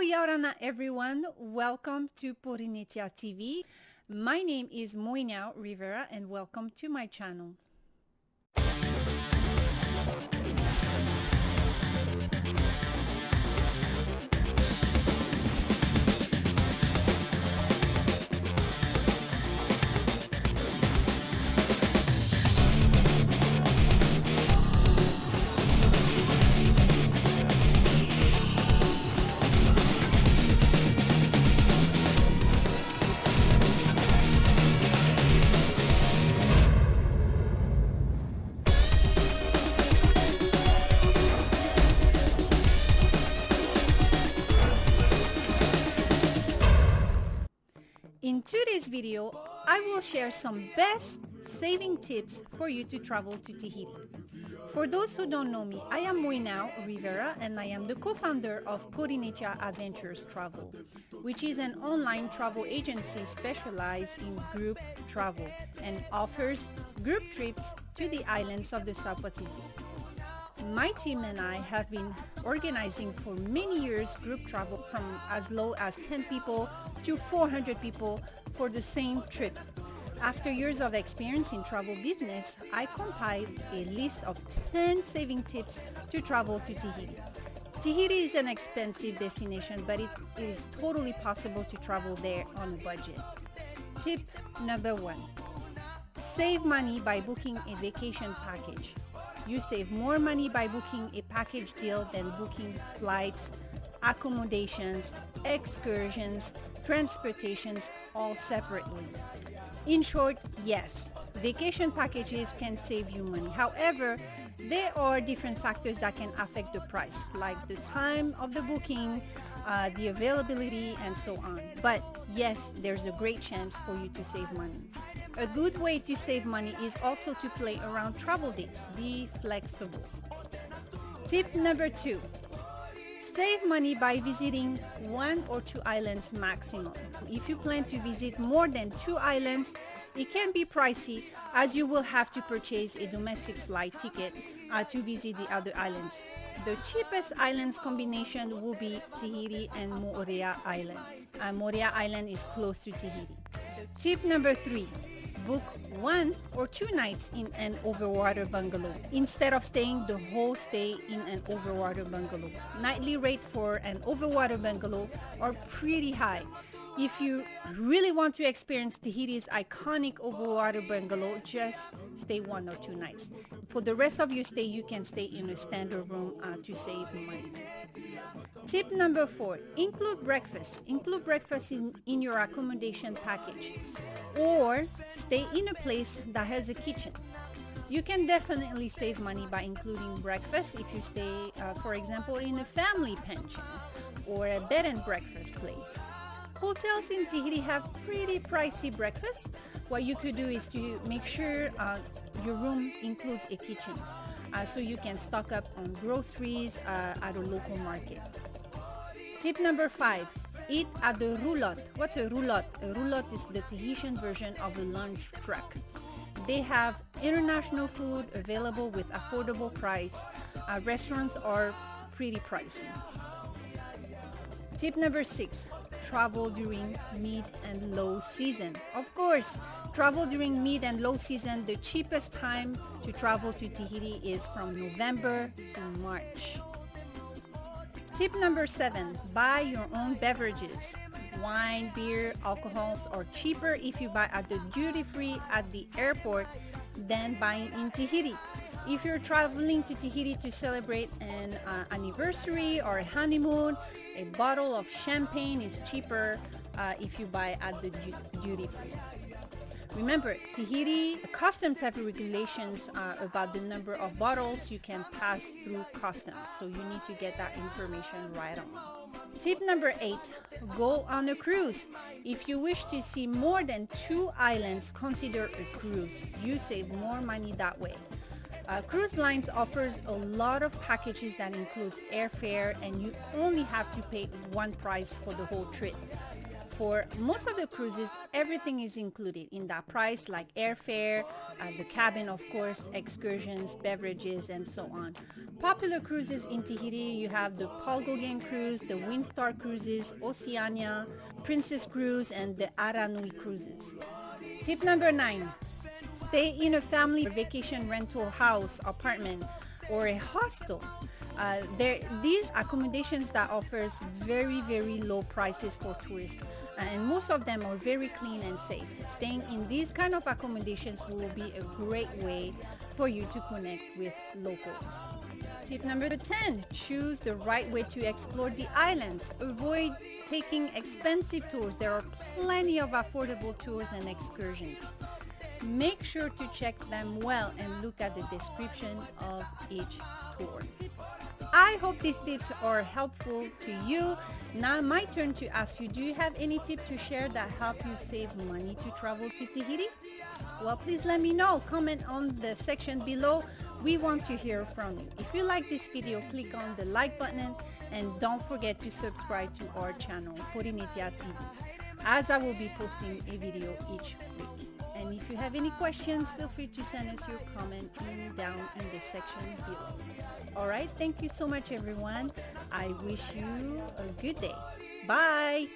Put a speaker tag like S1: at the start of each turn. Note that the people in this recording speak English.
S1: Mabuhay Orana, everyone. Welcome to Porinetia TV. My name is Moenau Rivera and welcome to my channel. In today's video, I will share some best saving tips for you to travel to Tahiti. For those who don't know me, I am Moenau Rivera and I am the co-founder of Porinetia Adventures Travel, which is an online travel agency specialized in group travel and offers group trips to the islands of the South Pacific. My team and I have been organizing for many years group travel from as low as 10 people to 400 people for the same trip. After years of experience in travel business, I compiled a list of 10 saving tips to travel to Tahiti. Tahiti is an expensive destination, but it is totally possible to travel there on a budget. Tip number 1. Save money by booking a vacation package. You save more money by booking a package deal than booking flights, accommodations, excursions, transportations, all separately. In short, yes, vacation packages can save you money. However, there are different factors that can affect the price, like the time of the booking, the availability, and so on. But yes, there's a great chance for you to save money. A good way to save money is also to play around travel dates. Be flexible. Tip number 2. Save money by visiting 1 or 2 islands maximum. If you plan to visit more than 2 islands, it can be pricey as you will have to purchase a domestic flight ticket to visit the other islands. The cheapest islands combination will be Tahiti and Moorea Islands. Moorea Island is close to Tahiti. Tip number 3. Book 1 or 2 nights in an overwater bungalow instead of staying the whole stay in an overwater bungalow. Nightly rate for an overwater bungalow are pretty high. If you really want to experience Tahiti's iconic overwater bungalow, just stay 1 or 2 nights. For the rest of your stay, you can stay in a standard room to save money. Tip number 4, include breakfast. Include breakfast in your accommodation package or stay in a place that has a kitchen. You can definitely save money by including breakfast if you stay, for example, in a family pension or a bed and breakfast place. Hotels in Tahiti have pretty pricey breakfast. What you could do is to make sure your room includes a kitchen so you can stock up on groceries at a local market. Tip number 5, eat at the roulotte. What's a roulotte? A roulotte is the Tahitian version of a lunch truck. They have international food available with affordable price. Restaurants are pretty pricey. Tip number 6, travel during mid and low season. Of course, travel during mid and low season. The cheapest time to travel to Tahiti is from November to March. Tip number 7, buy your own beverages. Wine, beer, alcohols are cheaper if you buy at the duty-free at the airport than buying in Tahiti. If you're traveling to Tahiti to celebrate an anniversary or a honeymoon, a bottle of champagne is cheaper if you buy at the duty-free. Remember, Tahiti customs have regulations about the number of bottles you can pass through customs, so you need to get that information right on. Tip number 8, go on a cruise. If you wish to see more than 2 islands, consider a cruise. You save more money that way. Cruise lines offers a lot of packages that includes airfare and you only have to pay one price for the whole trip. For most of the cruises, everything is included in that price, like airfare, the cabin, of course, excursions, beverages, and so on. Popular cruises in Tahiti, you have the Paul Gauguin cruise, the Windstar cruises, Oceania, Princess Cruise, and the Aranui cruises. Tip number 9, stay in a family vacation rental house, apartment, or a hostel. These accommodations that offers very, very low prices for tourists, and most of them are very clean and safe. Staying in these kind of accommodations will be a great way for you to connect with locals. Tip number 10, choose the right way to explore the islands. Avoid taking expensive tours. There are plenty of affordable tours and excursions. Make sure to check them well and look at the description of each tour. I hope these tips are helpful to you. Now my turn to ask you, do you have any tip to share that help you save money to travel to Tahiti? Well, please let me know. Comment on the section below. We want to hear from you. If you like this video, click on the like button and don't forget to subscribe to our channel, Porinetia TV, as I will be posting a video each week. And if you have any questions, feel free to send us your comment down in the section below. All right, thank you so much, everyone. I wish you a good day. Bye.